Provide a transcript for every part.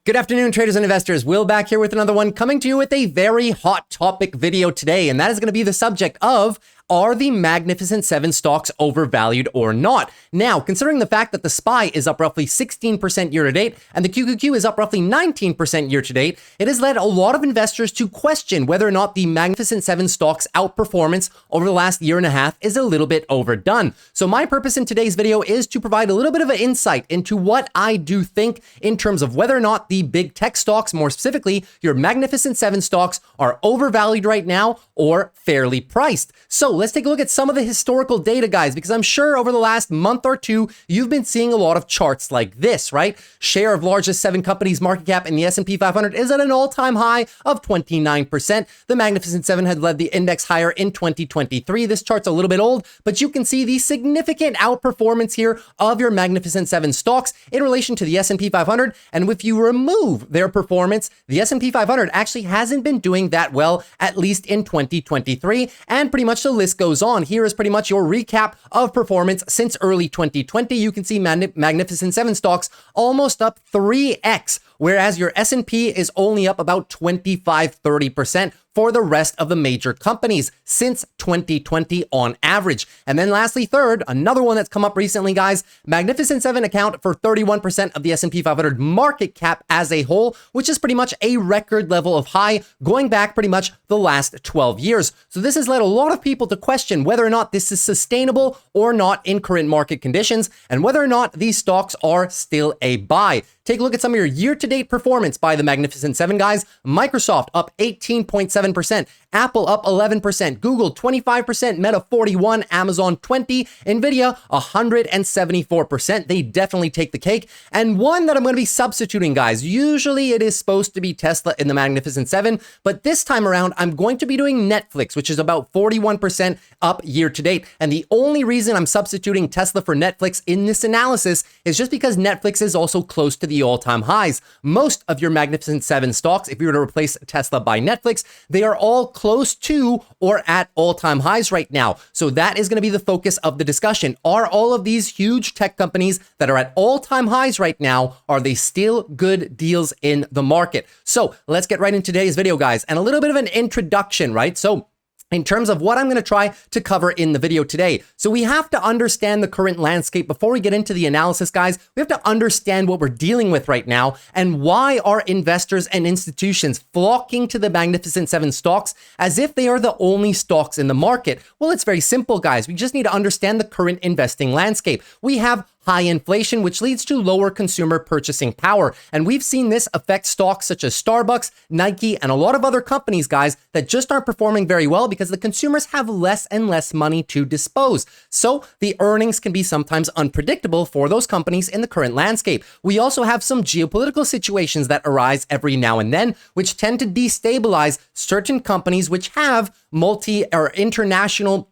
Good afternoon, traders and investors. Will back here with another one, coming to you with a very hot topic video today, and that is going to be the subject of, are the Magnificent Seven stocks overvalued or not? Now, considering the fact that the SPY is up roughly 16% year to date and the QQQ is up roughly 19% year to date, it has led a lot of investors to question whether or not the Magnificent Seven stocks outperformance over the last year and a half is a little bit overdone. So my purpose in today's video is to provide a little bit of an insight into what I do think in terms of whether or not the big tech stocks, more specifically your Magnificent Seven stocks, are overvalued right now or fairly priced. So let's take a look at some of the historical data, guys, because I'm sure over the last month or two, you've been seeing a lot of charts like this, right? Share of largest 7 companies market cap in the S&P 500 is at an all-time high of 29%. The Magnificent Seven had led the index higher in 2023. This chart's a little bit old, but you can see the significant outperformance here of your Magnificent Seven stocks in relation to the S&P 500. And if you remove their performance, the S&P 500 actually hasn't been doing that well, at least in 2023. And pretty much the list goes on. Here is pretty much your recap of performance since early 2020. You can see Magnificent Seven stocks almost up 3x, whereas your S&P is only up about 25-30% for the rest of the major companies since 2020 on average. And then lastly, third, another one that's come up recently, guys, Magnificent Seven account for 31% of the S&P 500 market cap as a whole, which is pretty much a record level of high going back pretty much the last 12 years. So this has led a lot of people to question whether or not this is sustainable or not in current market conditions, and whether or not these stocks are still a buy. Take a look at some of your year-to-date performance by the Magnificent Seven, guys. Microsoft up 18.7%, Apple up 11%, Google 25%, Meta 41%, Amazon 20%, NVIDIA 174%. They definitely take the cake. And one that I'm going to be substituting, guys. Usually it is supposed to be Tesla in the Magnificent Seven, but this time around I'm going to be doing Netflix, which is about 41% up year-to-date. And the only reason I'm substituting Tesla for Netflix in this analysis is just because Netflix is also close to the all-time highs. Most of your Magnificent Seven stocks, if you were to replace Tesla by Netflix, they are all close to or at all-time highs right now. So that is going to be the focus of the discussion. Are all of these huge tech companies that are at all-time highs right now, are they still good deals in the market? So let's get right into today's video, guys, and a little bit of an introduction, right? So in terms of what I'm going to try to cover in the video today. So we have to understand the current landscape before we get into the analysis, guys. We have to understand what we're dealing with right now and why are investors and institutions flocking to the Magnificent Seven stocks as if they are the only stocks in the market. Well, it's very simple, guys. We just need to understand the current investing landscape. We have high inflation, which leads to lower consumer purchasing power. And we've seen this affect stocks such as Starbucks, Nike, and a lot of other companies, guys, that just aren't performing very well because the consumers have less and less money to dispose. So the earnings can be sometimes unpredictable for those companies in the current landscape. We also have some geopolitical situations that arise every now and then, which tend to destabilize certain companies which have multi or international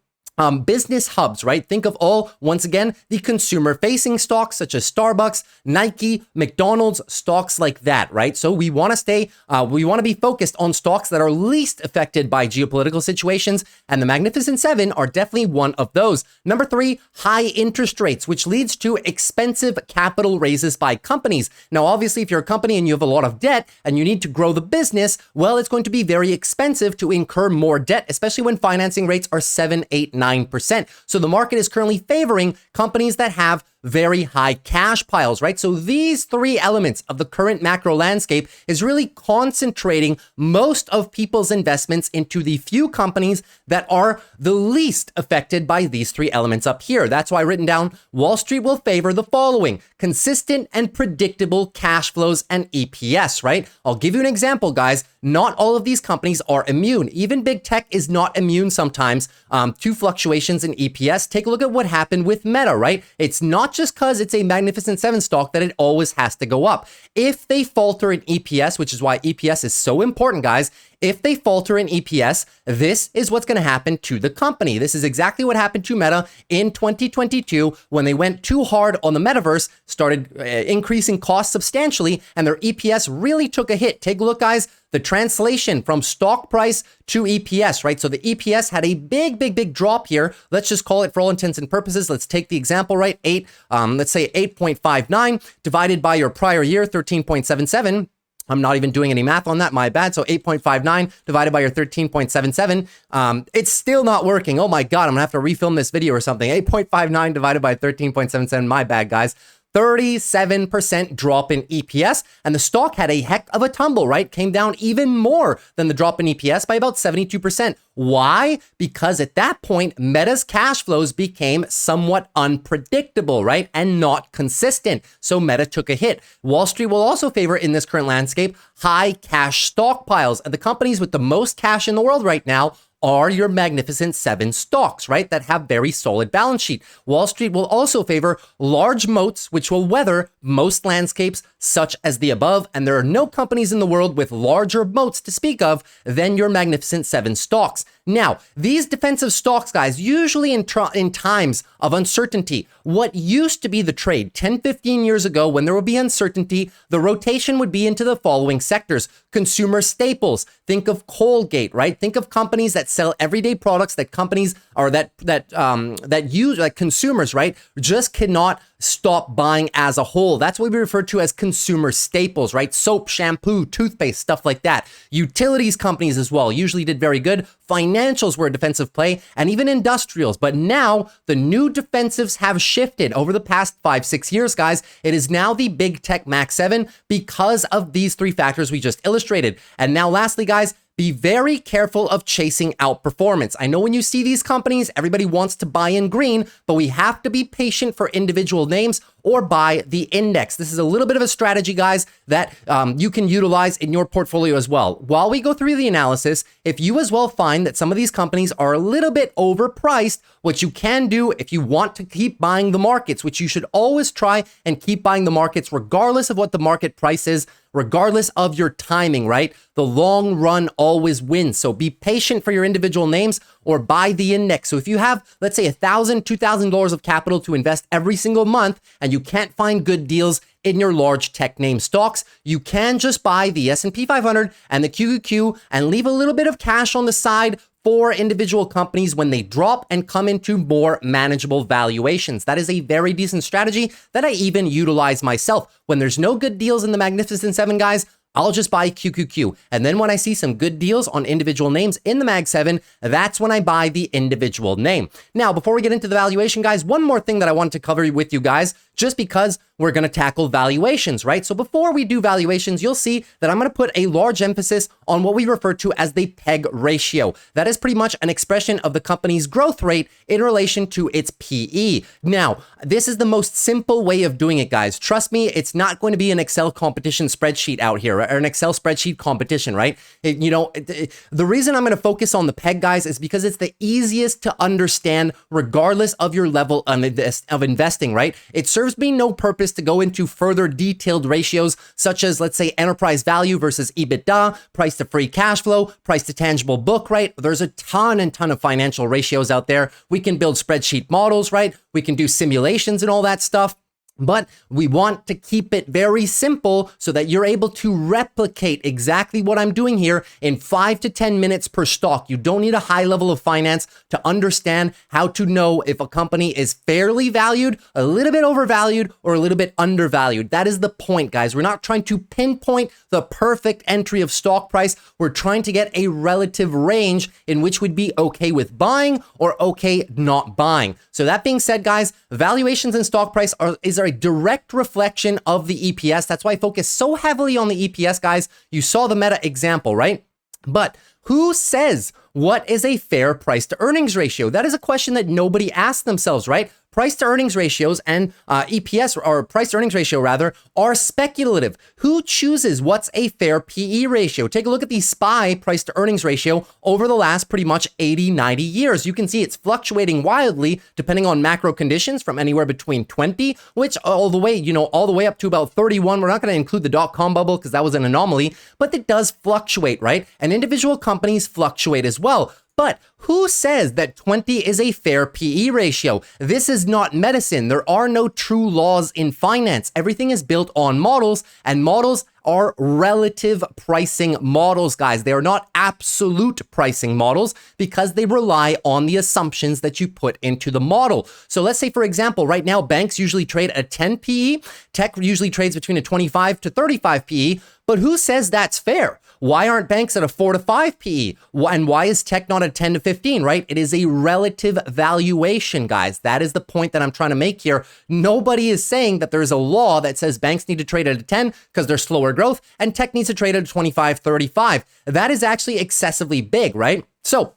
business hubs, right? Think of all, once again, the consumer-facing stocks such as Starbucks, Nike, McDonald's, stocks like that, right? So we want to be focused on stocks that are least affected by geopolitical situations, and the Magnificent Seven are definitely one of those. Number 3, high interest rates, which leads to expensive capital raises by companies. Now, obviously, if you're a company and you have a lot of debt and you need to grow the business, well, it's going to be very expensive to incur more debt, especially when financing rates are 7, 8, 9%. So the market is currently favoring companies that have very high cash piles, right? So these 3 elements of the current macro landscape is really concentrating most of people's investments into the few companies that are the least affected by these 3 elements up here. That's why I've written down Wall Street will favor the following: consistent and predictable cash flows and EPS, right? I'll give you an example, guys. Not all of these companies are immune. Even big tech is not immune sometimes to fluctuations in EPS. Take a look at what happened with Meta, right? It's not just because it's a Magnificent Seven stock that it always has to go up. If they falter in EPS, which is why EPS is so important, guys, if they falter in EPS, this is what's going to happen to the company. This is exactly what happened to Meta in 2022 when they went too hard on the metaverse, started increasing costs substantially, and their EPS really took a hit. Take a look, guys. The translation from stock price to EPS, right? So the EPS had a big drop here. Let's just call it, for all intents and purposes, let's take the example, right? Let's say 8.59 divided by your prior year, 13.77. I'm not even doing any math on that. My bad. So 8.59 divided by your 13.77. It's still not working. Oh my God. I'm gonna have to refilm this video or something. 8.59 divided by 13.77. My bad, guys. 37% drop in EPS, and the stock had a heck of a tumble, right? Came down even more than the drop in EPS by about 72%. Why? Because at that point, Meta's cash flows became somewhat unpredictable, right? And not consistent. So Meta took a hit. Wall Street will also favor, in this current landscape, high cash stockpiles. And the companies with the most cash in the world right now are your Magnificent Seven stocks, right? That have very solid balance sheet. Wall Street will also favor large moats, which will weather most landscapes such as the above. And there are no companies in the world with larger moats to speak of than your Magnificent Seven stocks. Now, these defensive stocks, guys, usually in times of uncertainty, what used to be the trade 10, 15 years ago when there would be uncertainty, the rotation would be into the following sectors. Consumer staples. Think of Colgate, right? Think of companies that sell everyday products that companies or that use, like consumers, right? Just cannot stop buying as a whole. That's what we refer to as consumer staples, right? Soap, shampoo, toothpaste, stuff like that. Utilities companies as well usually did very good. Financials were a defensive play, and even industrials. But now the new defensives have shifted over the past 5-6 years, guys. It is now the big tech Mag 7 because of these three factors we just illustrated. And now lastly, guys, be very careful of chasing outperformance. I know when you see these companies, everybody wants to buy in green, but we have to be patient for individual names or buy the index. This is a little bit of a strategy, guys, that you can utilize in your portfolio as well. While we go through the analysis, if you as well find that some of these companies are a little bit overpriced, what you can do if you want to keep buying the markets, which you should always try and keep buying the markets regardless of what the market price is, regardless of your timing, right? The long run always wins. So be patient for your individual names or buy the index. So if you have, let's say, $1,000, $2,000 of capital to invest every single month and you can't find good deals in your large tech name stocks, you can just buy the S&P 500 and the QQQ and leave a little bit of cash on the side for individual companies when they drop and come into more manageable valuations. That is a very decent strategy that I even utilize myself. When there's no good deals in the Magnificent Seven, guys, I'll just buy QQQ. And then when I see some good deals on individual names in the Mag 7, that's when I buy the individual name. Now, before we get into the valuation, guys, one more thing that I want to cover with you guys, just because we're going to tackle valuations, right? So before we do valuations, you'll see that I'm going to put a large emphasis on what we refer to as the PEG ratio. That is pretty much an expression of the company's growth rate in relation to its PE. Now, this is the most simple way of doing it, guys. Trust me, it's not going to be an Excel competition spreadsheet out here, or an Excel spreadsheet competition, right? The reason I'm going to focus on the PEG, guys, is because it's the easiest to understand regardless of your level of investing, right? It serves me no purpose to go into further detailed ratios such as, let's say, enterprise value versus EBITDA, price to free cash flow, price to tangible book, right? There's a ton of financial ratios out there. We can build spreadsheet models, right? We can do simulations and all that stuff. But we want to keep it very simple so that you're able to replicate exactly what I'm doing here in 5 to 10 minutes per stock. You don't need a high level of finance to understand how to know if a company is fairly valued, a little bit overvalued, or a little bit undervalued. That is the point, guys. We're not trying to pinpoint the perfect entry of stock price. We're trying to get a relative range in which we'd be okay with buying or okay not buying. So that being said, guys, valuations and stock price is a direct reflection of the EPS. That's why I focus so heavily on the EPS, guys. You saw the Meta example, right? But who says what is a fair price to earnings ratio? That is a question that nobody asks themselves, right? Price to earnings ratios and EPS, or price to earnings ratio rather, are speculative. Who chooses what's a fair PE ratio? Take a look at the SPY price to earnings ratio over the last pretty much 80, 90 years. You can see it's fluctuating wildly depending on macro conditions from anywhere between 20, which all the way up to about 31. We're not going to include the dot-com bubble because that was an anomaly, but it does fluctuate, right? And individual companies fluctuate as well. But who says that 20 is a fair PE ratio? This is not medicine. There are no true laws in finance. Everything is built on models, and models are relative pricing models, guys. They are not absolute pricing models because they rely on the assumptions that you put into the model. So let's say, for example, right now, banks usually trade at a 10 PE. Tech usually trades between a 25 to 35 PE. But who says that's fair? Why aren't banks at a 4 to 5 PE? And why is tech not at 10 to 15, right? It is a relative valuation, guys. That is the point that I'm trying to make here. Nobody is saying that there's a law that says banks need to trade at a 10 because they're slower growth and tech needs to trade at a 25, 35. That is actually excessively big, right? So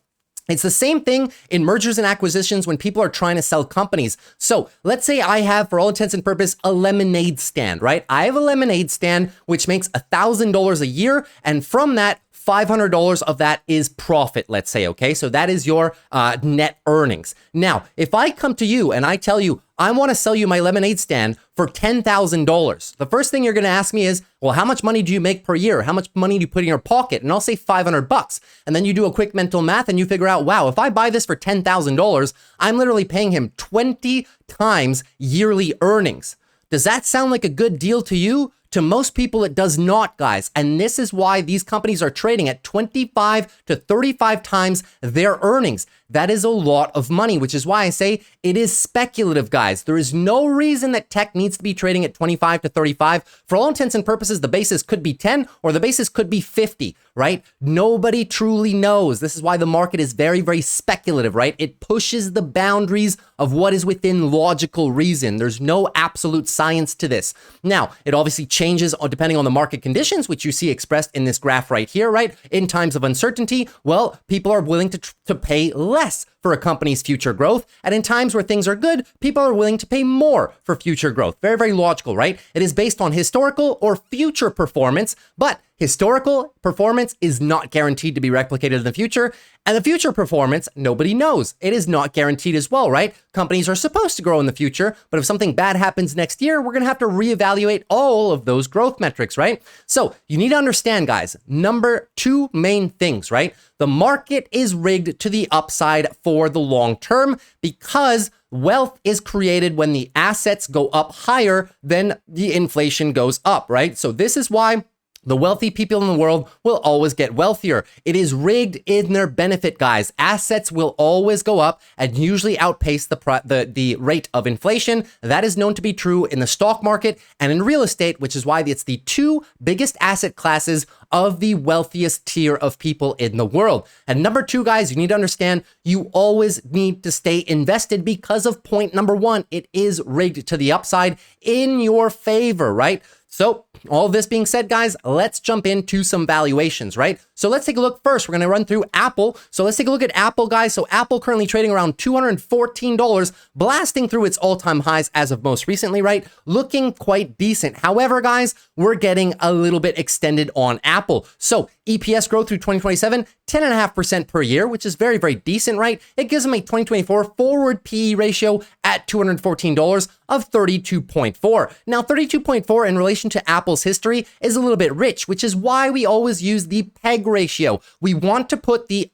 it's the same thing in mergers and acquisitions when people are trying to sell companies. So let's say I have, for all intents and purposes, a lemonade stand, right? I have a lemonade stand which makes $1,000 a year, and from that, $500 of that is profit, let's say, okay? So that is your net earnings. Now, if I come to you and I tell you, I want to sell you my lemonade stand for $10,000. The first thing you're going to ask me is, well, how much money do you make per year? How much money do you put in your pocket? And I'll say $500. And then you do a quick mental math and you figure out, wow, if I buy this for $10,000, I'm literally paying him 20 times yearly earnings. Does that sound like a good deal to you? To most people, it does not, guys. And this is why these companies are trading at 25 to 35 times their earnings. That is a lot of money, which is why I say it is speculative, guys. There is no reason that tech needs to be trading at 25 to 35. For all intents and purposes, the basis could be 10 or the basis could be 50, right? Nobody truly knows. This is why the market is very, very speculative, right? It pushes the boundaries of what is within logical reason. There's no absolute science to this. Now, it obviously changes depending on the market conditions, which you see expressed in this graph right here, right? In times of uncertainty, well, people are willing to pay less for a company's future growth. And in times where things are good, people are willing to pay more for future growth. Very, very logical, right? It is based on historical or future performance, but historical performance is not guaranteed to be replicated in the future. And the future performance, nobody knows. It is not guaranteed as well, right? Companies are supposed to grow in the future, but if something bad happens next year, we're going to have to reevaluate all of those growth metrics, right? So you need to understand, guys, number two main things, right? The market is rigged to the upside for the long term because wealth is created when the assets go up higher than the inflation goes up, right? So this is why the wealthy people in the world will always get wealthier. It is rigged in their benefit, guys. Assets will always go up and usually outpace the rate of inflation. That is known to be true in the stock market and in real estate, which is why it's the two biggest asset classes of the wealthiest tier of people in the world. And number two, guys, you need to understand you always need to stay invested because of point number one. It is rigged to the upside in your favor, right? So all this being said, guys, let's jump into some valuations, right? So let's take a look first. We're going to run through Apple. So let's take a look at Apple, guys. So Apple currently trading around $214, blasting through its all-time highs as of most recently, right? Looking quite decent. However, guys, we're getting a little bit extended on Apple. So EPS growth through 2027, 10.5% per year, which is very, very decent, right? It gives them a 2024 forward PE ratio at $214 of 32.4. Now, 32.4 in relation to Apple's history is a little bit rich, which is why we always use the PEG ratio. We want to put the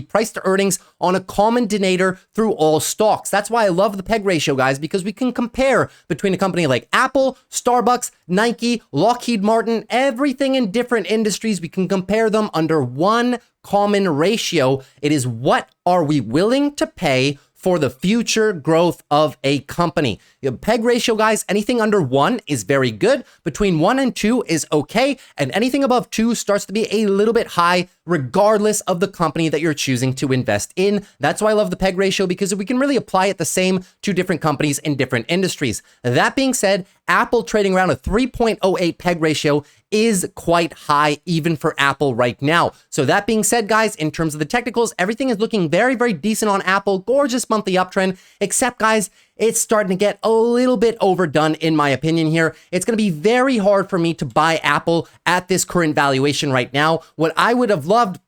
price to earnings on a common denominator through all stocks. That's why I love the PEG ratio, guys, because we can compare between a company like Apple, Starbucks, Nike, Lockheed Martin, everything in different industries. We can compare them under one common ratio. It is what are we willing to pay for the future growth of a company. The PEG ratio, guys, anything under 1 is very good. Between 1 and 2 is okay. And anything above 2 starts to be a little bit high, regardless of the company that you're choosing to invest in. That's why I love the PEG ratio, because we can really apply it the same to different companies in different industries. That being said, Apple trading around a 3.08 PEG ratio is quite high even for Apple right now. So that being said, guys, in terms of the technicals, everything is looking very, very decent on Apple. Gorgeous monthly uptrend, except, guys, it's starting to get a little bit overdone in my opinion here. It's going to be very hard for me to buy Apple at this current valuation right now. What I would have loved,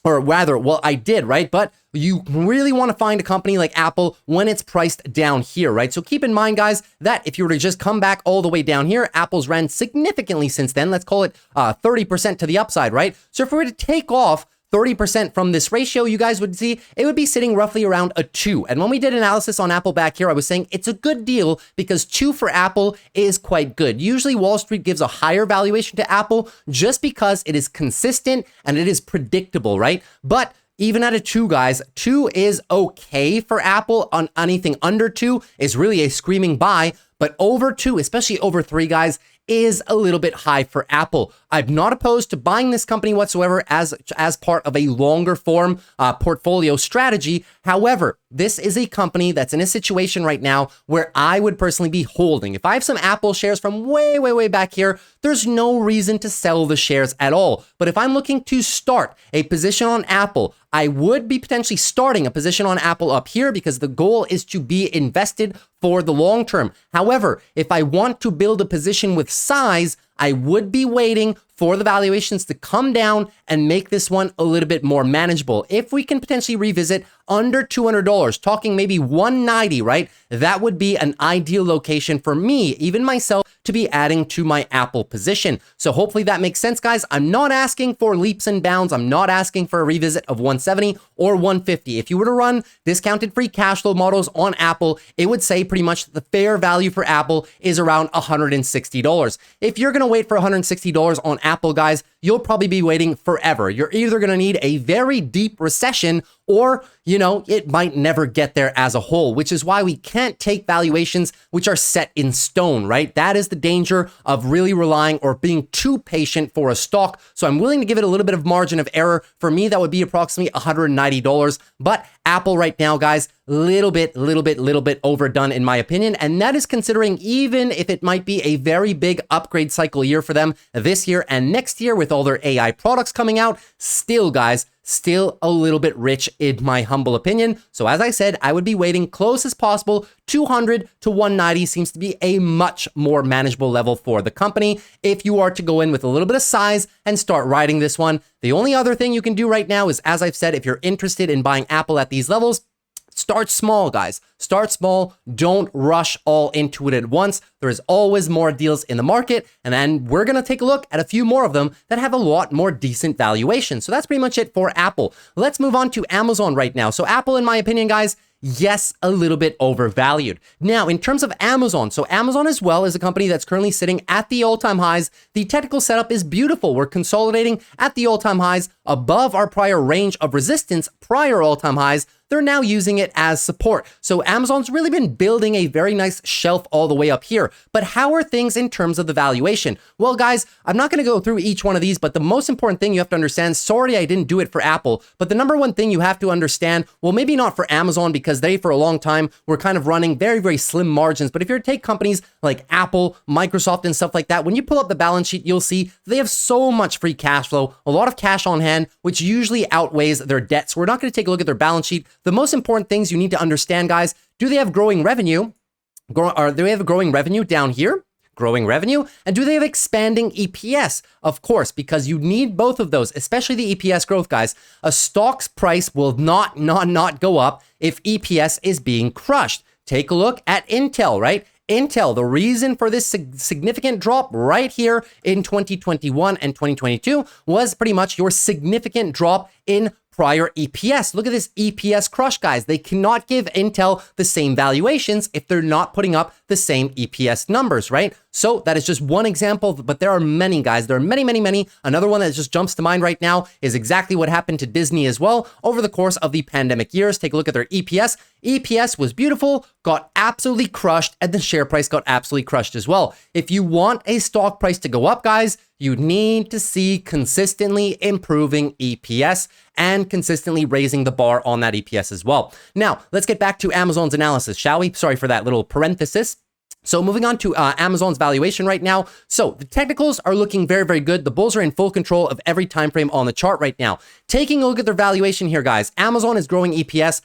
or rather, well, I did, right? But you really want to find a company like Apple when it's priced down here, right? So keep in mind, guys, that if you were to just come back all the way down here, Apple's ran significantly since then. Let's call it 30% to the upside, right? So if we were to take off 30% from this ratio, you guys would see it would be sitting roughly around a 2. And when we did analysis on Apple back here, I was saying it's a good deal because 2 for Apple is quite good. Usually Wall Street gives a higher valuation to Apple just because it is consistent and it is predictable, right? But even at a 2, guys, 2 is okay for Apple. On anything under 2 is really a screaming buy. but over 2, especially over 3, guys, is a little bit high for Apple. I'm not opposed to buying this company whatsoever as part of a longer form portfolio strategy. However, this is a company that's in a situation right now where I would personally be holding. If I have some Apple shares from way back here, there's no reason to sell the shares at all. But if I'm looking to start a position on Apple, I would be potentially starting a position on Apple up here because the goal is to be invested for the long term. However, if I want to build a position with size, I would be waiting for the valuations to come down and make this one a little bit more manageable. If we can potentially revisit under $200, talking maybe 190, right? That would be an ideal location for me, even myself, to be adding to my Apple position. So hopefully that makes sense, guys. I'm not asking for leaps and bounds. I'm not asking for a revisit of 170 or 150. If you were to run discounted free cash flow models on Apple, it would say pretty much the fair value for Apple is around $160. If you're going to wait for $160 on Apple, guys, you'll probably be waiting forever. You're either going to need a very deep recession or, you know, it might never get there as a whole, which is why we can't take valuations which are set in stone, right? That is the danger of really relying or being too patient for a stock. So I'm willing to give it a little bit of margin of error. For me, that would be approximately $190. But Apple right now, guys, little bit overdone in my opinion. And that is considering even if it might be a very big upgrade cycle year for them this year and next year with all their AI products coming out, still, guys, still a little bit rich in my humble opinion. So as I said, I would be waiting close as possible. 200 to 190 seems to be a much more manageable level for the company if you are to go in with a little bit of size and start riding this one. The only other thing you can do right now is, as I've said, if you're interested in buying Apple at these levels, start small, guys. Start small. Don't rush all into it at once. There is always more deals in the market. And then we're going to take a look at a few more of them that have a lot more decent valuation. So that's pretty much it for Apple. Let's move on to Amazon right now. So Apple, in my opinion, guys, yes, a little bit overvalued. Now, in terms of Amazon, so Amazon as well is a company that's currently sitting at the all-time highs. The technical setup is beautiful. We're consolidating at the all-time highs above our prior range of resistance, prior all-time highs. They're now using it as support. So Amazon's really been building a very nice shelf all the way up here. But how are things in terms of the valuation? Well, guys, I'm not going to go through each one of these, but the most important thing you have to understand, sorry I didn't do it for Apple, but the number one thing you have to understand, well, maybe not for Amazon because they, for a long time, were kind of running very slim margins. But if you take companies like Apple, Microsoft, and stuff like that, when you pull up the balance sheet, you'll see they have so much free cash flow, a lot of cash on hand, which usually outweighs their debt. So we're not going to take a look at their balance sheet. The most important things you need to understand, guys, do they have growing revenue? Do they have growing revenue down here? Growing revenue? And do they have expanding EPS? Of course, because you need both of those, especially the EPS growth, guys. A stock's price will not go up if EPS is being crushed. Take a look at Intel, right? Intel, the reason for this significant drop right here in 2021 and 2022 was pretty much your significant drop in prior EPS. Look at this EPS crush, guys. They cannot give Intel the same valuations if they're not putting up the same EPS numbers, right? So that is just one example, but there are many, guys. There are many. Another one that just jumps to mind right now is exactly what happened to Disney as well over the course of the pandemic years. Take a look at their EPS. EPS was beautiful, got absolutely crushed, and the share price got absolutely crushed as well. If you want a stock price to go up, guys, you need to see consistently improving EPS and consistently raising the bar on that EPS as well. Now, let's get back to Amazon's analysis, shall we? Sorry for that little parenthesis. So moving on to Amazon's valuation right now. So the technicals are looking very good. The bulls are in full control of every time frame on the chart right now. Taking a look at their valuation here, guys, Amazon is growing EPS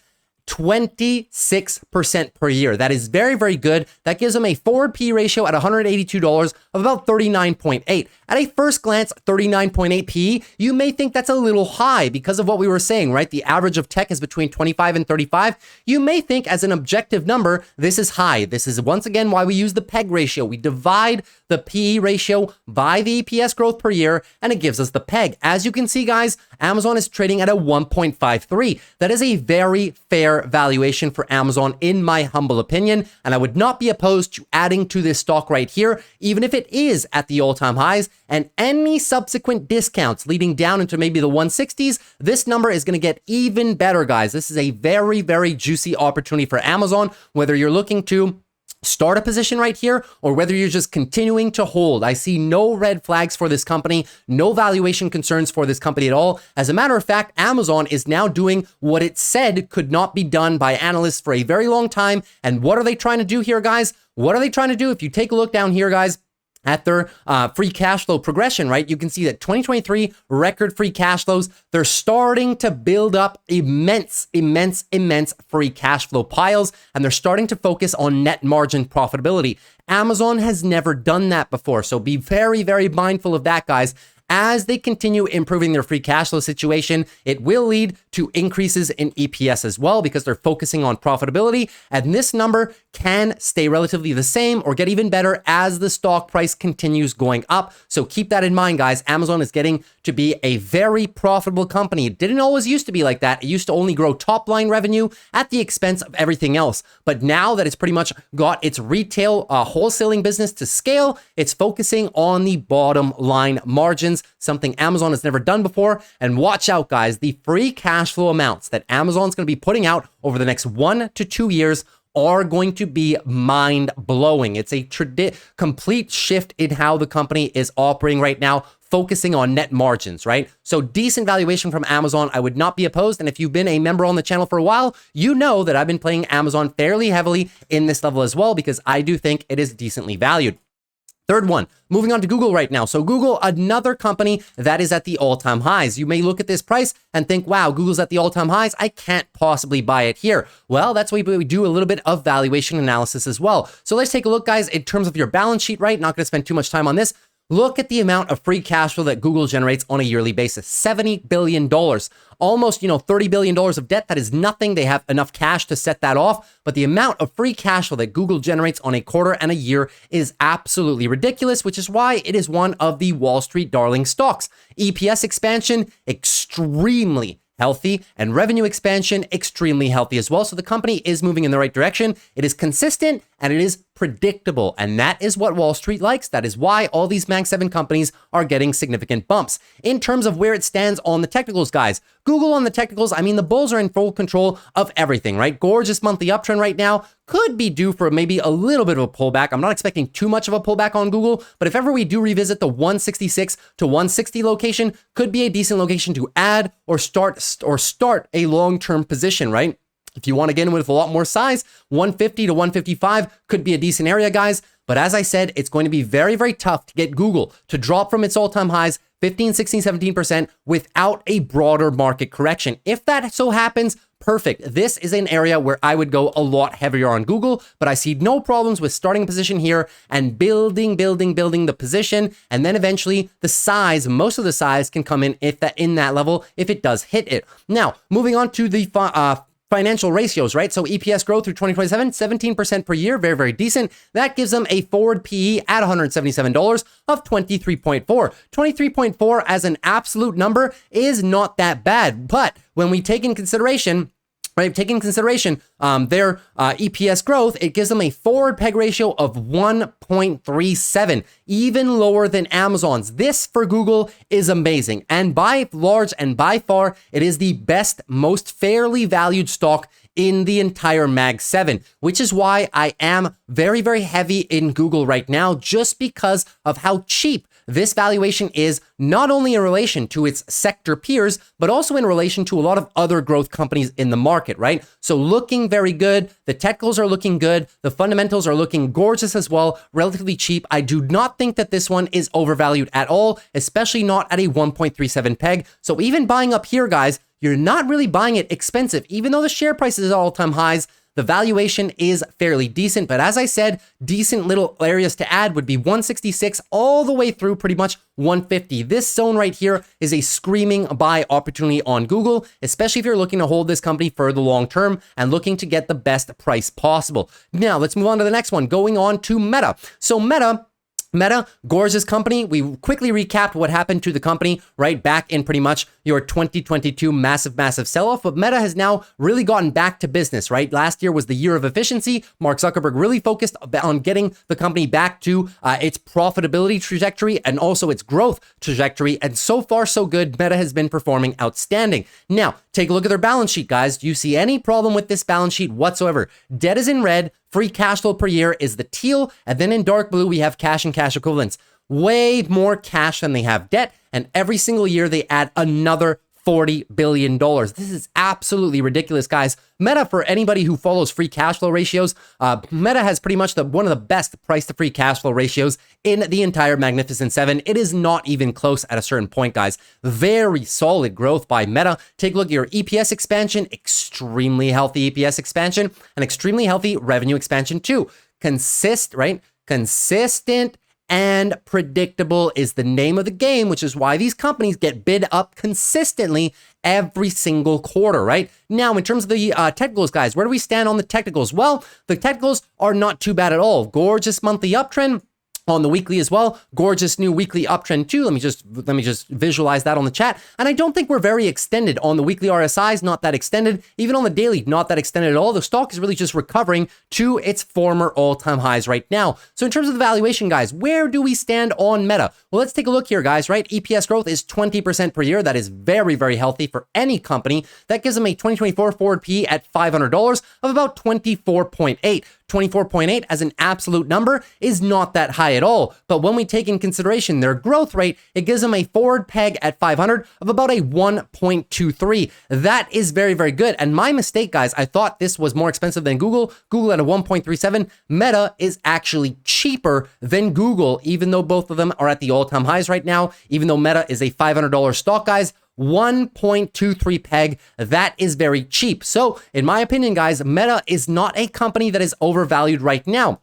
26% per year. That is very good. That gives them a forward P ratio at $182 of about 39.8. At a first glance, 39.8 PE, you may think that's a little high because of what we were saying, right? The average of tech is between 25 and 35. You may think as an objective number, this is high. This is once again why we use the PEG ratio. We divide the PE ratio by the EPS growth per year, and it gives us the PEG. As you can see, guys, Amazon is trading at a 1.53. That is a very fair valuation for Amazon, in my humble opinion, and I would not be opposed to adding to this stock right here, even if it is at the all-time highs, and any subsequent discounts leading down into maybe the 160s, this number is going to get even better, guys. This is a very juicy opportunity for Amazon, whether you're looking to start a position right here, or whether you're just continuing to hold. I see no red flags for this company, no valuation concerns for this company at all. As a matter of fact, Amazon is now doing what it said could not be done by analysts for a very long time. And what are they trying to do here, guys? What are they trying to do? If you take a look down here, guys, at their free cash flow progression, right? You can see that 2023 record free cash flows, they're starting to build up immense free cash flow piles, and they're starting to focus on net margin profitability. Amazon has never done that before, so be very mindful of that, guys. As they continue improving their free cash flow situation, it will lead to increases in EPS as well because they're focusing on profitability. And this number can stay relatively the same or get even better as the stock price continues going up. So keep that in mind, guys. Amazon is getting to be a very profitable company. It didn't always used to be like that. It used to only grow top line revenue at the expense of everything else. But now that it's pretty much got its retail wholesaling business to scale, it's focusing on the bottom line margins, something Amazon has never done before. And watch out, guys, the free cash flow amounts that Amazon's going to be putting out over the next 1 to 2 years are going to be mind-blowing. It's a complete shift in how the company is operating right now, focusing on net margins, right? So decent valuation from Amazon, I would not be opposed. And if you've been a member on the channel for a while, you know that I've been playing Amazon fairly heavily in this level as well, because I do think it is decently valued. Third one, moving on to Google right now. So Google, another company that is at the all-time highs. You may look at this price and think, wow, Google's at the all-time highs. I can't possibly buy it here. Well, that's why we do a little bit of valuation analysis as well. So let's take a look, guys, in terms of your balance sheet, right? Not going to spend too much time on this. Look at the amount of free cash flow that Google generates on a yearly basis, $70 billion. Almost, $30 billion of debt. That is nothing. They have enough cash to set that off. But the amount of free cash flow that Google generates on a quarter and a year is absolutely ridiculous, which is why it is one of the Wall Street darling stocks. EPS expansion, extremely healthy, and revenue expansion, extremely healthy as well. So the company is moving in the right direction. It is consistent and it is predictable. And that is what Wall Street likes. That is why all these Mag 7 companies are getting significant bumps. In terms of where it stands on the technicals, guys, Google on the technicals, I mean, the bulls are in full control of everything, right? Gorgeous monthly uptrend right now. Could be due for maybe a little bit of a pullback. I'm not expecting too much of a pullback on Google, but if ever we do revisit the 166 to 160 location, could be a decent location to add or start a long-term position, right? If you want to get in with a lot more size, 150 to 155 could be a decent area, guys. But as I said, it's going to be very tough to get Google to drop from its all-time highs 15, 16, 17% without a broader market correction. If that so happens, perfect. This is an area where I would go a lot heavier on Google, but I see no problems with starting a position here and building the position. And then eventually the size, most of the size can come in in that level if it does hit it. Now, moving on to the financial ratios, right? So EPS growth through 2027, 17% per year, very decent. That gives them a forward PE at $177 of 23.4. 23.4 as an absolute number is not that bad, but when we take in consideration, right, taking into consideration their EPS growth, it gives them a forward PEG ratio of 1.37, even lower than Amazon's. This for Google is amazing. And by large and by far, it is the best, most fairly valued stock in the entire Mag 7, which is why I am very heavy in Google right now, just because of how cheap this valuation is, not only in relation to its sector peers, but also in relation to a lot of other growth companies in the market, right? So looking very good. The technicals are looking good. The fundamentals are looking gorgeous as well, relatively cheap. I do not think that this one is overvalued at all, especially not at a 1.37 PEG. So even buying up here, guys, you're not really buying it expensive. Even though the share price is at all-time highs, the valuation is fairly decent, but as I said, decent little areas to add would be 166 all the way through pretty much 150. This zone right here is a screaming buy opportunity on Google, especially if you're looking to hold this company for the long term and looking to get the best price possible. Now, let's move on to the next one, going on to Meta. So Meta, gorgeous company. We quickly recapped what happened to the company right back in pretty much your 2022 massive sell-off, but Meta has now really gotten back to business, right? Last year was the year of efficiency. Mark Zuckerberg really focused on getting the company back to its profitability trajectory and also its growth trajectory, and so far so good. Meta has been performing outstanding. Now, take a look at their balance sheet, guys. Do you see any problem with this balance sheet whatsoever? Debt is in red. Free cash flow per year is the teal, and then in dark blue, we have cash and cash equivalents. Way more cash than they have debt, and every single year they add another $40 billion. This is absolutely ridiculous, guys. Meta, for anybody who follows free cash flow ratios, Meta has pretty much one of the best price to free cash flow ratios in the entire Magnificent Seven. It is not even close at a certain point, guys. Very solid growth by Meta. Take a look at your EPS expansion, extremely healthy EPS expansion, and extremely healthy revenue expansion too. Consistent and predictable is the name of the game, which is why these companies get bid up consistently every single quarter, right? Now, in terms of the technicals, guys, where do we stand on the technicals? Well, the technicals are not too bad at all. Gorgeous monthly uptrend. On the weekly as well, gorgeous new weekly uptrend too. Let me just visualize that on the chat. And I don't think we're very extended on the weekly RSIs, not that extended. Even on the daily, not that extended at all. The stock is really just recovering to its former all-time highs right now. So in terms of the valuation, guys, where do we stand on Meta? Well, let's take a look here, guys, right? EPS growth is 20% per year. That is very, very healthy for any company. That gives them a 2024 forward PE at $500 of about 24.8. 24.8 as an absolute number is not that high at all. But when we take in consideration their growth rate, it gives them a forward peg at 500 of about a 1.23. That is very, very good. And my mistake, guys, I thought this was more expensive than Google. Google at a 1.37. Meta is actually cheaper than Google, even though both of them are at the all-time highs right now. Even though Meta is a $500 stock, guys, 1.23 peg, that is very cheap. So in my opinion, guys, Meta is not a company that is overvalued right now.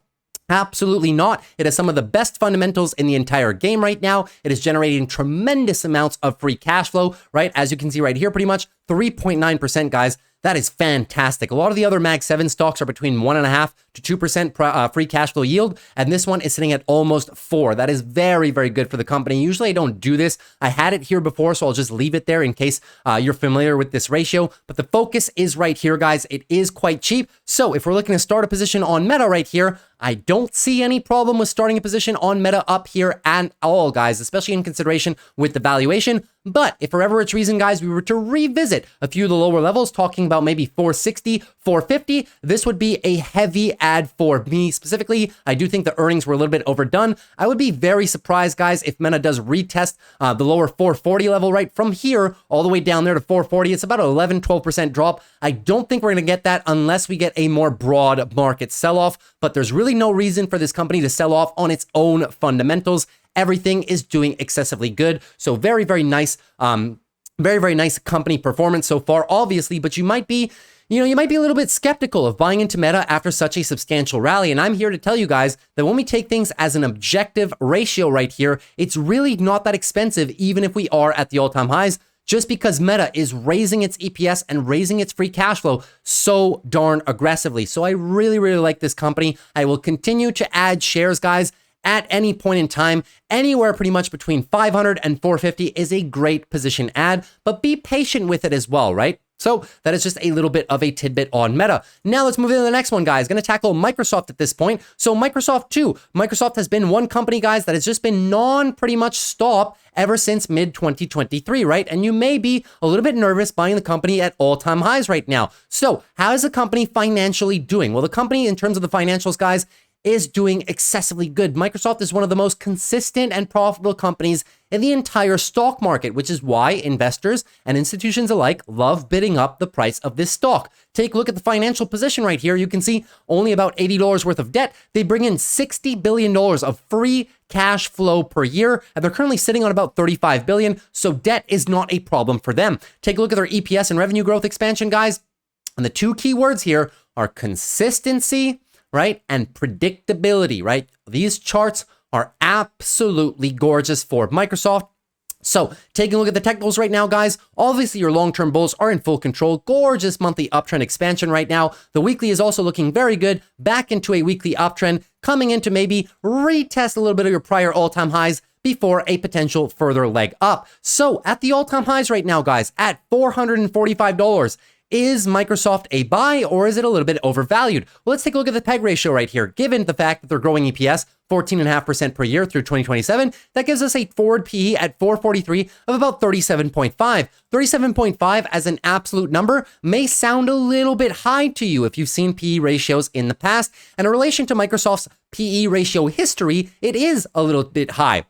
Absolutely not. It has some of the best fundamentals in the entire game right now. It is generating tremendous amounts of free cash flow, right? As you can see right here, pretty much 3.9%, guys. That is fantastic. A lot of the other Mag 7 stocks are between 1.5% to 2% free cash flow yield, and this one is sitting at almost 4%. That is very, very good for the company. Usually I don't do this. I had it here before, so I'll just leave it there in case you're familiar with this ratio. But the focus is right here, guys. It is quite cheap. So if we're looking to start a position on Meta right here, I don't see any problem with starting a position on Meta up here at all, guys, especially in consideration with the valuation. But if for whatever it's reason, guys, we were to revisit a few of the lower levels, talking about maybe 460, 450, this would be a heavy add for me specifically. I do think the earnings were a little bit overdone. I would be very surprised, guys, if Meta does retest the lower 440 level, right? From here all the way down there to 440, it's about an 11, 12% drop. I don't think we're going to get that unless we get a more broad market sell-off, but there's really no reason for this company to sell off on its own fundamentals. Everything is doing excessively good. So very, very nice, very, very nice company performance so far, obviously, but you might be a little bit skeptical of buying into Meta after such a substantial rally. And I'm here to tell you guys that when we take things as an objective ratio right here, it's really not that expensive, even if we are at the all-time highs, just because Meta is raising its EPS and raising its free cash flow so darn aggressively. So I really, really like this company. I will continue to add shares, guys. At any point in time, anywhere pretty much between 500 and 450 is a great position add, but be patient with it as well, right? So that is just a little bit of a tidbit on Meta. Now let's move into the next one, guys. Going to tackle Microsoft at this point. So Microsoft too. Microsoft has been one company, guys, that has just been pretty much stop ever since mid-2023, right? And you may be a little bit nervous buying the company at all-time highs right now. So how is the company financially doing? Well, the company, in terms of the financials, guys, is doing excessively good. Microsoft is one of the most consistent and profitable companies in the entire stock market, which is why investors and institutions alike love bidding up the price of this stock. Take a look at the financial position right here. You can see only about $80 worth of debt. They bring in $60 billion of free cash flow per year, and they're currently sitting on about $35 billion, so debt is not a problem for them. Take a look at their EPS and revenue growth expansion, guys. And the two key words here are consistency, right? And predictability, right? These charts are absolutely gorgeous for Microsoft. So taking a look at the technicals right now, guys, obviously your long-term bulls are in full control. Gorgeous monthly uptrend expansion right now. The weekly is also looking very good. Back into a weekly uptrend, coming into maybe retest a little bit of your prior all-time highs before a potential further leg up. So at the all-time highs right now, guys, at $445, is Microsoft a buy or is it a little bit overvalued? Well, let's take a look at the PEG ratio right here. Given the fact that they're growing EPS 14.5% per year through 2027, that gives us a forward PE at 443 of about 37.5. 37.5 as an absolute number may sound a little bit high to you if you've seen PE ratios in the past, and in relation to Microsoft's PE ratio history, it is a little bit high.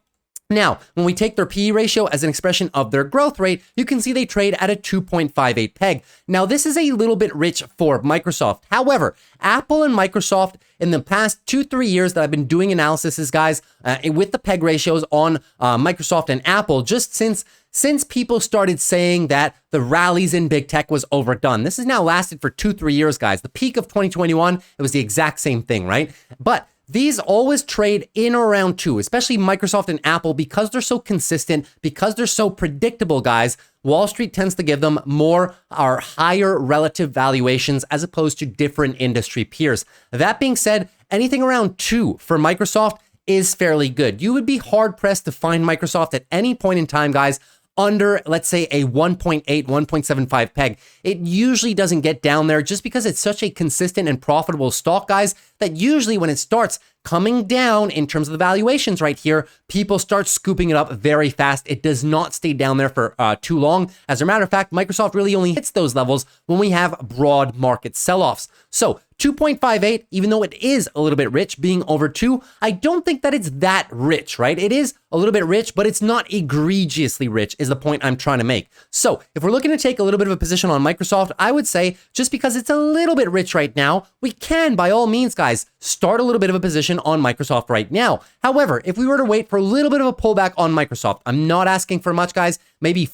Now, when we take their PE ratio as an expression of their growth rate, you can see they trade at a 2.58 PEG. Now, this is a little bit rich for Microsoft. However, Apple and Microsoft in the past 2-3 years that I've been doing analysis, guys, with the PEG ratios on Microsoft and Apple, just since people started saying that the rallies in big tech was overdone. This has now lasted for 2-3 years, guys. The peak of 2021, it was the exact same thing, right? But these always trade in or around 2, especially Microsoft and Apple, because they're so consistent, because they're so predictable, guys. Wall Street tends to give them more or higher relative valuations as opposed to different industry peers. That being said, anything around 2 for Microsoft is fairly good. You would be hard pressed to find Microsoft at any point in time, guys, under, let's say, a 1.8, 1.75 PEG. It usually doesn't get down there just because it's such a consistent and profitable stock, guys, that usually when it starts coming down in terms of the valuations right here, people start scooping it up very fast. It does not stay down there for too long. As a matter of fact, Microsoft really only hits those levels when we have broad market sell-offs. So 2.58, even though it is a little bit rich, being over 2, I don't think that it's that rich, right? It is a little bit rich, but it's not egregiously rich is the point I'm trying to make. So if we're looking to take a little bit of a position on Microsoft, I would say just because it's a little bit rich right now, we can, by all means, guys, start a little bit of a position on Microsoft right now. However, if we were to wait for a little bit of a pullback on Microsoft, I'm not asking for much, guys, maybe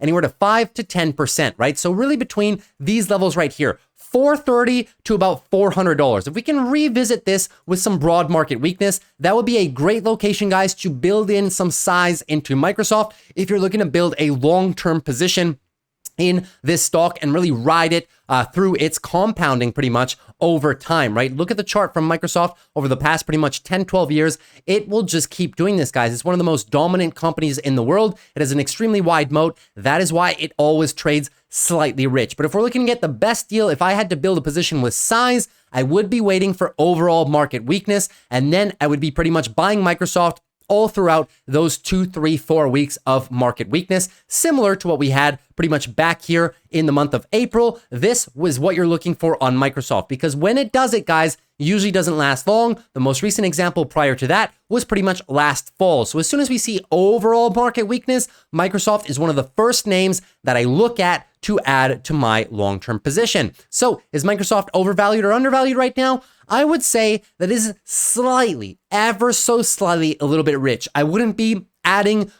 anywhere to 5 to 10%, right? So really between these levels right here, $430 to about $400. If we can revisit this with some broad market weakness, that would be a great location, guys, to build in some size into Microsoft if you're looking to build a long-term position in this stock and really ride it through its compounding pretty much over time, right? Look at the chart from Microsoft over the past pretty much 10, 12 years. It will just keep doing this, guys. It's one of the most dominant companies in the world. It has an extremely wide moat. That is why it always trades slightly rich. But if we're looking to get the best deal, if I had to build a position with size, I would be waiting for overall market weakness, and then I would be pretty much buying Microsoft all throughout those 2, 3, 4 weeks of market weakness, similar to what we had pretty much back here in the month of April. This was what you're looking for on Microsoft, because when it does it, guys, usually doesn't last long. The most recent example prior to that was pretty much last fall. So as soon as we see overall market weakness, Microsoft is one of the first names that I look at to add to my long-term position. So is Microsoft overvalued or undervalued right now? I would say that is slightly, ever so slightly, a little bit rich. I wouldn't be adding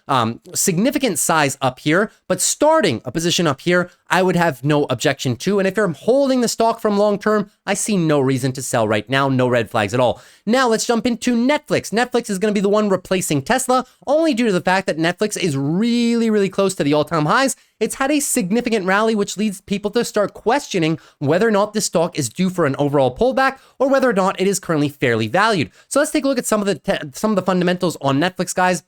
significant size up here, but starting a position up here, I would have no objection to. And if you're holding the stock from long term, I see no reason to sell right now, no red flags at all. Now let's jump into Netflix. Netflix is going to be the one replacing Tesla, only due to the fact that Netflix is really, really close to the all-time highs. It's had a significant rally, which leads people to start questioning whether or not this stock is due for an overall pullback or whether or not it is currently fairly valued. So let's take a look at some of the fundamentals on Netflix, guys.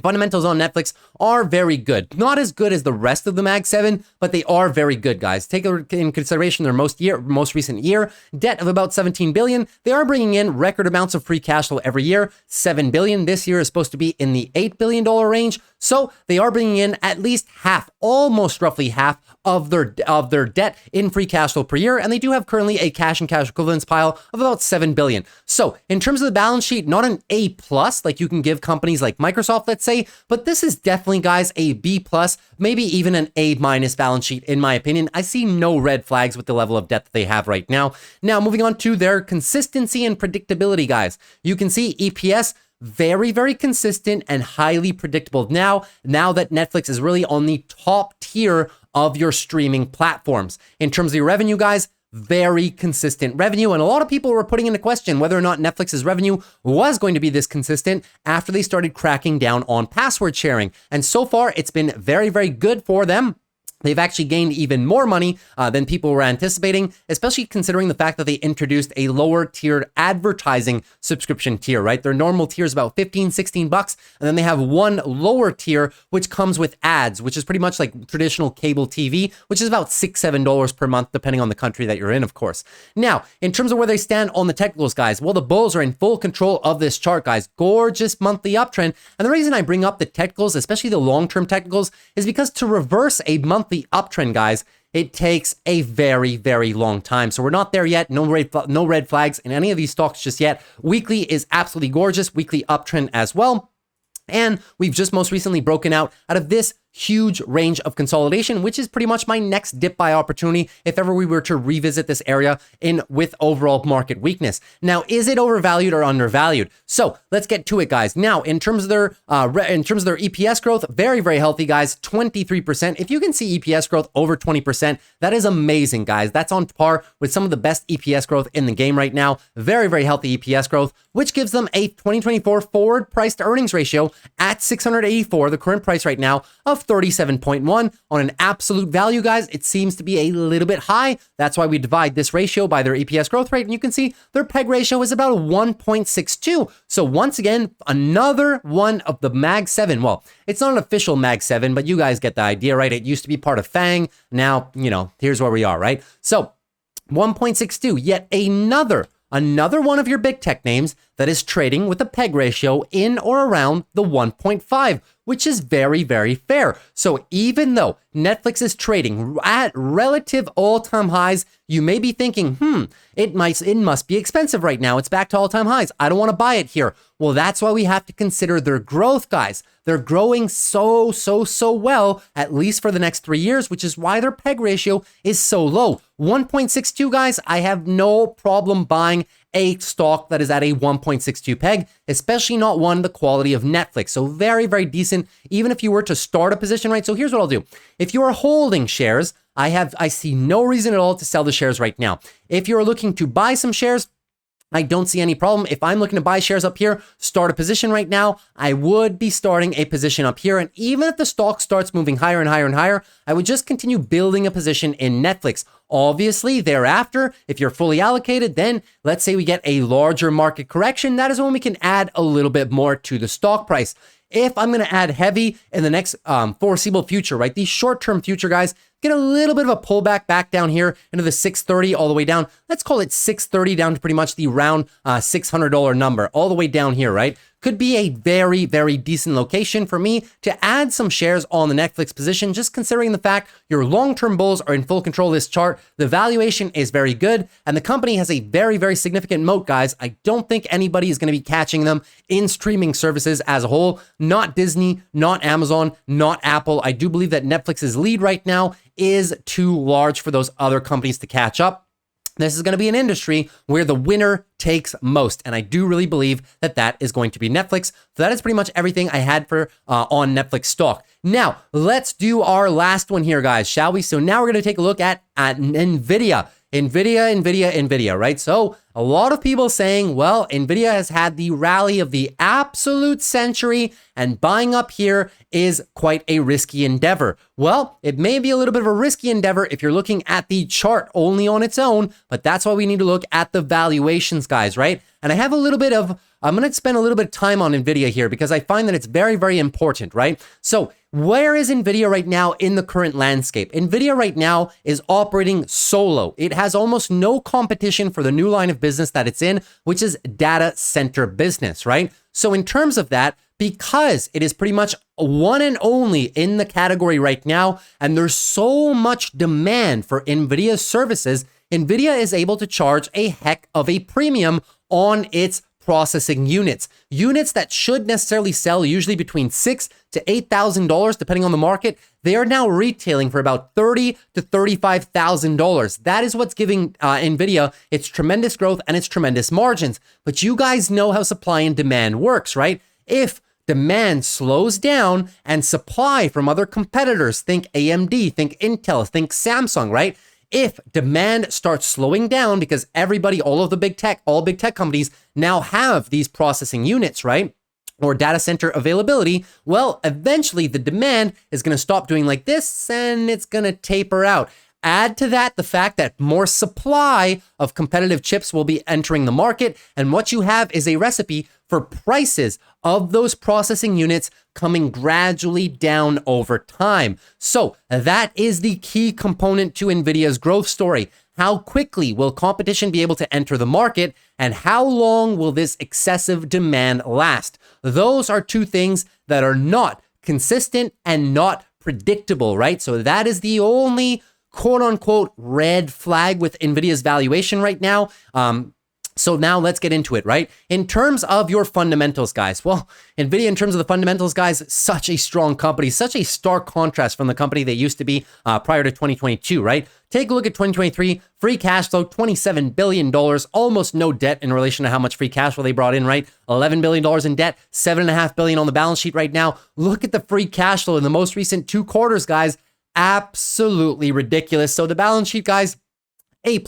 Fundamentals on Netflix are very good. Not as good as the rest of the Mag 7, but they are very good, guys. Take in consideration their most recent year, debt of about $17 billion. They are bringing in record amounts of free cash flow every year. $7 billion this year is supposed to be in the $8 billion range. So they are bringing in at least half, almost roughly half of their debt in free cash flow per year, and they do have currently a cash and cash equivalents pile of about $7 billion. So in terms of the balance sheet, not an A+ like you can give companies like Microsoft, let's say, but this is definitely, guys, a B+, maybe even an A- balance sheet in my opinion. I see no red flags with the level of debt that they have right now. Now moving on to their consistency and predictability, guys. You can see EPS very, very consistent and highly predictable now that Netflix is really on the top tier of your streaming platforms. In terms of your revenue, guys, very consistent revenue. And a lot of people were putting into question whether or not Netflix's revenue was going to be this consistent after they started cracking down on password sharing. And so far, it's been very, very good for them. They've actually gained even more money than people were anticipating, especially considering the fact that they introduced a lower tiered advertising subscription tier, right? Their normal tier is about 15, 16 bucks. And then they have one lower tier, which comes with ads, which is pretty much like traditional cable TV, which is about $6, $7 per month, depending on the country that you're in, of course. Now, in terms of where they stand on the technicals, guys, well, the bulls are in full control of this chart, guys. Gorgeous monthly uptrend. And the reason I bring up the technicals, especially the long-term technicals, is because to reverse a monthly uptrend, guys, it takes a very, very long time. So we're not there yet. No red flags in any of these stocks just yet. Weekly is absolutely gorgeous. Weekly uptrend as well. And we've just most recently broken out of this huge range of consolidation, which is pretty much my next dip buy opportunity if ever we were to revisit this area with overall market weakness. Now, is it overvalued or undervalued? So let's get to it, guys. Now, in terms of their EPS growth, very, very healthy, guys. 23%. If you can see EPS growth over 20%, that is amazing, guys. That's on par with some of the best EPS growth in the game right now. Very, very healthy EPS growth, which gives them a 2024 forward price to earnings ratio at 684, the current price right now of 37.1. On an absolute value, guys, it seems to be a little bit high. That's why we divide this ratio by their EPS growth rate, and you can see their PEG ratio is about 1.62. So once again, another one of the Mag 7. Well, it's not an official Mag 7, but you guys get the idea, right? It used to be part of FANG. Now, here's where we are, right? So 1.62, yet another one of your big tech names that is trading with a PEG ratio in or around the 1.5, which is very, very fair. So even though Netflix is trading at relative all-time highs, you may be thinking, it must be expensive right now. It's back to all-time highs. I don't want to buy it here. Well, that's why we have to consider their growth, guys. They're growing so well, at least for the next 3 years, which is why their PEG ratio is so low. 1.62, guys, I have no problem buying a stock that is at a 1.62 PEG, especially not one the quality of Netflix. So very, very decent, even if you were to start a position, right? So here's what I'll do. If you are holding shares, I see no reason at all to sell the shares right now. If you're looking to buy some shares, I don't see any problem. If I'm looking to buy shares up here, start a position right now, I would be starting a position up here. And even if the stock starts moving higher and higher and higher, I would just continue building a position in Netflix. Obviously, thereafter, if you're fully allocated, then let's say we get a larger market correction. That is when we can add a little bit more to the stock price. If I'm going to add heavy in the next foreseeable future, right? These short-term future guys get a little bit of a pullback back down here into the 630 all the way down. Let's call it 630 down to pretty much the round $600 number all the way down here, right? Could be a very, very decent location for me to add some shares on the Netflix position, just considering the fact your long-term bulls are in full control of this chart. The valuation is very good, and the company has a very, very significant moat, guys. I don't think anybody is going to be catching them in streaming services as a whole. Not Disney, not Amazon, not Apple. I do believe that Netflix's lead right now is too large for those other companies to catch up. This is going to be an industry where the winner takes most. And I do really believe that that is going to be Netflix. So that is pretty much everything I had for on Netflix stock. Now, let's do our last one here, guys, shall we? So now we're going to take a look at NVIDIA. NVIDIA, right? So a lot of people saying, well, NVIDIA has had the rally of the absolute century, and buying up here is quite a risky endeavor. Well, it may be a little bit of a risky endeavor if you're looking at the chart only on its own, but that's why we need to look at the valuations, guys, right? And I have I'm going to spend a little bit of time on NVIDIA here because I find that it's very, very important, right? So where is NVIDIA right now in the current landscape? NVIDIA right now is operating solo. It has almost no competition for the new line of business that it's in, which is data center business, right? So in terms of that, because it is pretty much one and only in the category right now, and there's so much demand for NVIDIA's services, NVIDIA is able to charge a heck of a premium on its processing units that should necessarily sell usually between $6,000 to $8,000 depending on the market. They are now retailing for about $30,000 to $35,000. That is what's giving NVIDIA its tremendous growth and its tremendous margins. But you guys know how supply and demand works, right? If demand slows down and supply from other competitors, think AMD, think Intel, think Samsung, right? If demand starts slowing down because all big tech companies now have these processing units, right? or data center availability, well, eventually the demand is going to stop doing like this and it's going to taper out. Add to that the fact that more supply of competitive chips will be entering the market, and what you have is a recipe for prices of those processing units coming gradually down over time. So that is the key component to NVIDIA's growth story. How quickly will competition be able to enter the market, and how long will this excessive demand last? Those are two things that are not consistent and not predictable, right? So that is the only quote unquote red flag with NVIDIA's valuation right now. So now let's get into it, right? In terms of your fundamentals, guys, well, NVIDIA, in terms of the fundamentals, guys, such a strong company, such a stark contrast from the company they used to be prior to 2022, right? Take a look at 2023, free cash flow, $27 billion, almost no debt in relation to how much free cash flow they brought in, right? $11 billion in debt, $7.5 billion on the balance sheet right now. Look at the free cash flow in the most recent 2 quarters, guys. Absolutely ridiculous. So the balance sheet, guys, A+,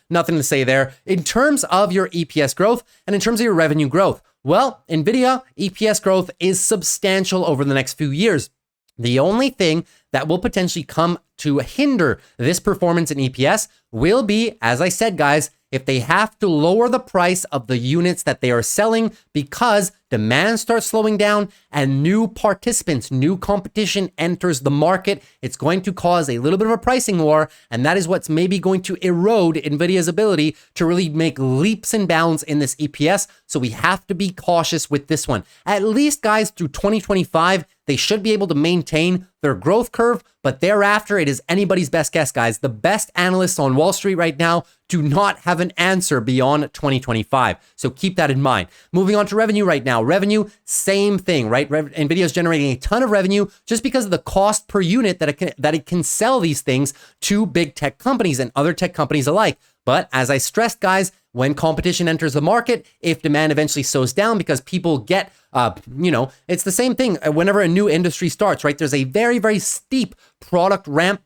nothing to say there. In terms of your EPS growth and in terms of your revenue growth, well, NVIDIA EPS growth is substantial over the next few years. The only thing that will potentially come to hinder this performance in EPS will be, as I said, guys, if they have to lower the price of the units that they are selling because demand starts slowing down and new participants, new competition enters the market, it's going to cause a little bit of a pricing war, and that is what's maybe going to erode NVIDIA's ability to really make leaps and bounds in this EPS. So we have to be cautious with this one. At least, guys, through 2025, they should be able to maintain their growth curve, but thereafter, it is anybody's best guess, guys. The best analysts on Wall Street right now do not have an answer beyond 2025. So keep that in mind. Moving on to revenue right now. Revenue, same thing, right? NVIDIA is generating a ton of revenue just because of the cost per unit that it can sell these things to big tech companies and other tech companies alike. But as I stressed, guys, when competition enters the market, if demand eventually slows down because people get, it's the same thing whenever a new industry starts, right? There's a very, very steep product ramp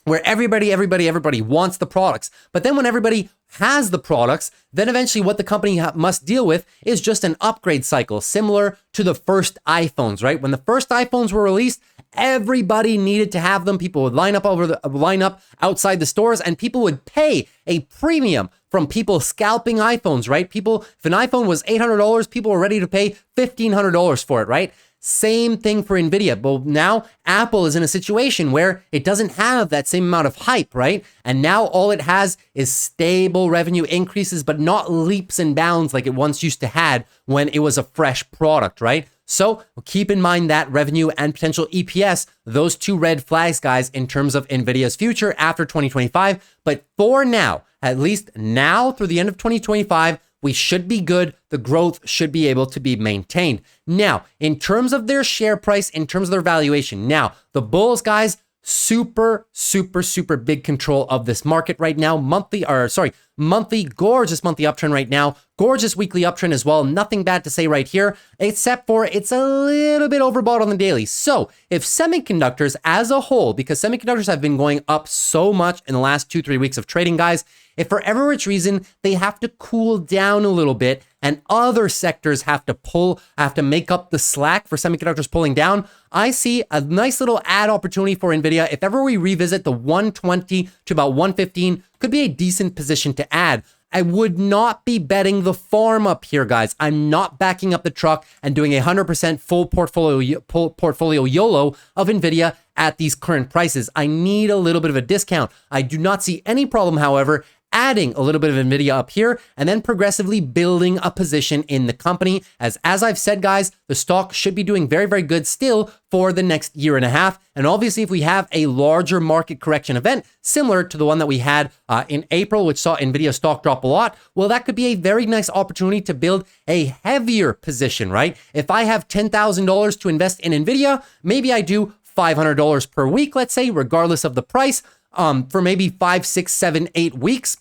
where everybody wants the products. But then when everybody has the products, then eventually what the company must deal with is just an upgrade cycle, similar to the first iPhones, right? When the first iPhones were released, everybody needed to have them. People would line up outside the stores, and people would pay a premium from people scalping iPhones, right? If an iPhone was $800, people were ready to pay $1,500 for it, right? Same thing for NVIDIA. But now Apple is in a situation where it doesn't have that same amount of hype, right? And now all it has is stable revenue increases, but not leaps and bounds like it once used to had when it was a fresh product, right? So keep in mind that revenue and potential EPS, those two red flags, guys, in terms of NVIDIA's future after 2025. But for now, at least now through the end of 2025, we should be good. The growth should be able to be maintained. Now, in terms of their share price, in terms of their valuation, now the bulls, guys, super big control of this market right now. Gorgeous monthly uptrend right now. Gorgeous weekly uptrend as well. Nothing bad to say right here, except for it's a little bit overbought on the daily. So if semiconductors as a whole, because semiconductors have been going up so much in the last 2-3 weeks of trading, guys, if for every which reason they have to cool down a little bit and other sectors have to make up the slack for semiconductors pulling down, I see a nice little add opportunity for NVIDIA. If ever we revisit the 120 to about 115, could be a decent position to add. I would not be betting the farm up here, guys. I'm not backing up the truck and doing a 100% full portfolio YOLO of NVIDIA at these current prices. I need a little bit of a discount. I do not see any problem, however, adding a little bit of NVIDIA up here and then progressively building a position in the company. As I've said, guys, the stock should be doing very, very good still for the next year and a half. And obviously, if we have a larger market correction event, similar to the one that we had in April, which saw NVIDIA stock drop a lot, well, that could be a very nice opportunity to build a heavier position, right? If I have $10,000 to invest in NVIDIA, maybe I do $500 per week, let's say, regardless of the price, for maybe 5, 6, 7, 8 weeks.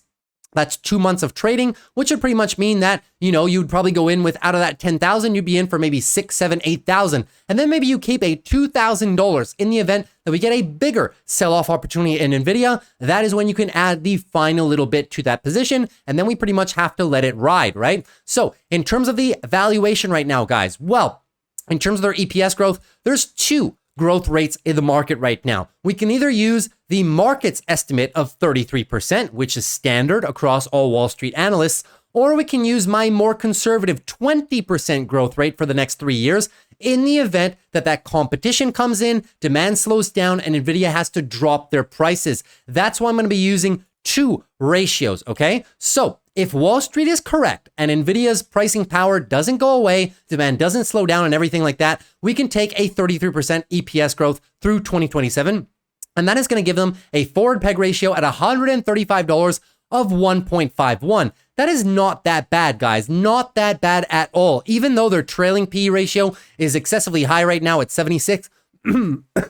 That's 2 months of trading, which would pretty much mean that, you'd probably go in with, out of that 10,000, you'd be in for maybe 6, 7, 8,000. And then maybe you keep a $2,000 in the event that we get a bigger sell-off opportunity in NVIDIA. That is when you can add the final little bit to that position. And then we pretty much have to let it ride, right? So in terms of the valuation right now, guys, well, in terms of their EPS growth, there's two growth rates in the market right now. We can either use the market's estimate of 33%, which is standard across all Wall Street analysts, or we can use my more conservative 20% growth rate for the next 3 years in the event that that competition comes in, demand slows down, and NVIDIA has to drop their prices. That's why I'm going to be using two ratios, okay? So if Wall Street is correct and NVIDIA's pricing power doesn't go away, demand doesn't slow down and everything like that, we can take a 33% EPS growth through 2027. And that is going to give them a forward peg ratio at $135 of 1.51. That is not that bad, guys. Not that bad at all. Even though their trailing PE ratio is excessively high right now at 76,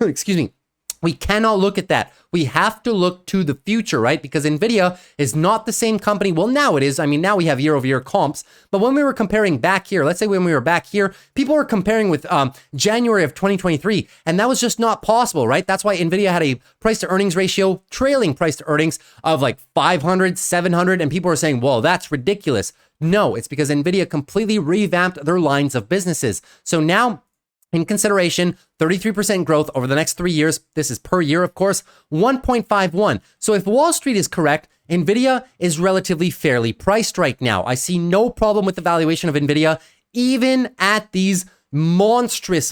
excuse me, we cannot look at that. We have to look to the future, right? Because NVIDIA is not the same company. Well, now it is. I mean, now we have year-over-year comps. But when we were comparing back here, let's say when we were back here, people were comparing with January of 2023, and that was just not possible, right? That's why NVIDIA had a price-to-earnings ratio, trailing price-to-earnings of like 500, 700, and people were saying, well, that's ridiculous. No, it's because NVIDIA completely revamped their lines of businesses. So now, in consideration, 33% growth over the next 3 years. This is per year, of course, 1.51. So if Wall Street is correct, NVIDIA is relatively fairly priced right now. I see no problem with the valuation of NVIDIA, even at these monstrous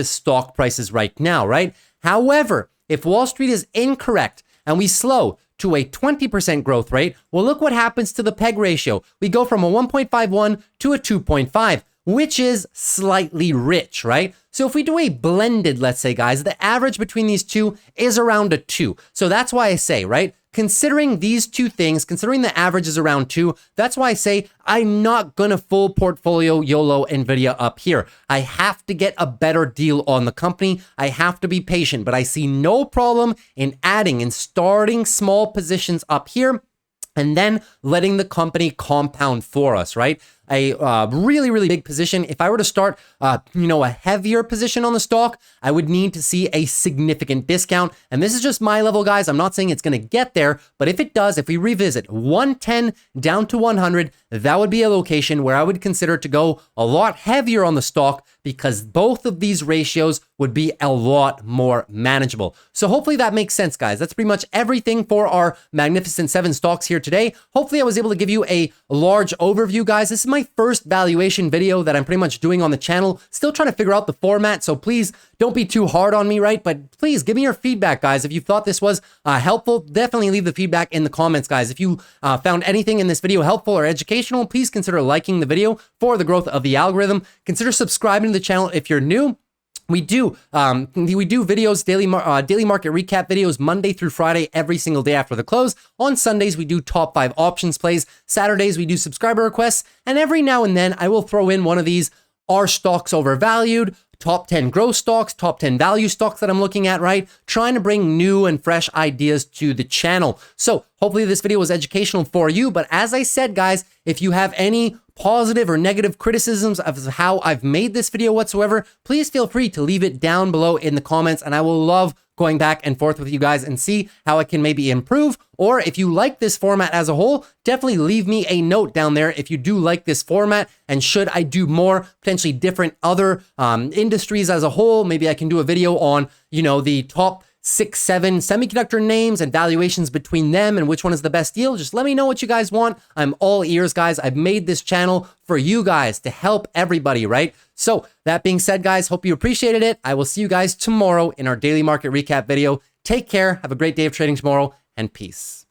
stock prices right now, right? However, if Wall Street is incorrect and we slow to a 20% growth rate, well, look what happens to the PEG ratio. We go from a 1.51 to a 2.5. which is slightly rich, right? So if we do a blended, let's say, guys, the average between these two is around a 2. So that's why I say, right, considering these two things, considering the average is around 2, that's why I say I'm not going to full portfolio YOLO NVIDIA up here. I have to get a better deal on the company. I have to be patient, but I see no problem in adding and starting small positions up here and then letting the company compound for us, right? A really big position. If I were to start, a heavier position on the stock, I would need to see a significant discount. And this is just my level, guys. I'm not saying it's going to get there, but if it does, if we revisit 110 down to 100, that would be a location where I would consider to go a lot heavier on the stock because both of these ratios would be a lot more manageable. So hopefully that makes sense, guys. That's pretty much everything for our Magnificent 7 stocks here today. Hopefully I was able to give you a large overview, guys. This is my first valuation video that I'm pretty much doing on the channel. Still trying to figure out the format, so please don't be too hard on me, right? But please give me your feedback, guys. If you thought this was helpful, definitely leave the feedback in the comments, guys. If you found anything in this video helpful or educational, please consider liking the video for the growth of the algorithm. Consider subscribing to the channel if you're new. We do videos, daily market recap videos, Monday through Friday, every single day after the close. On Sundays, we do top 5 options plays. Saturdays, we do subscriber requests. And every now and then, I will throw in one of these, are stocks overvalued? Top 10 growth stocks, top 10 value stocks that I'm looking at, right? Trying to bring new and fresh ideas to the channel. So hopefully this video was educational for you. But as I said, guys, if you have any positive or negative criticisms of how I've made this video whatsoever, please feel free to leave it down below in the comments, and I will love going back and forth with you guys and see how I can maybe improve. Or if you like this format as a whole, definitely leave me a note down there if you do like this format, and should I do more potentially different other industries as a whole. Maybe I can do a video on, the top 6, 7 semiconductor names and valuations between them and which one is the best deal. Just let me know what you guys want. I'm all ears, guys. I've made this channel for you guys to help everybody, right? So that being said, guys, hope you appreciated it. I will see you guys tomorrow in our daily market recap video. Take care. Have a great day of trading tomorrow, and peace.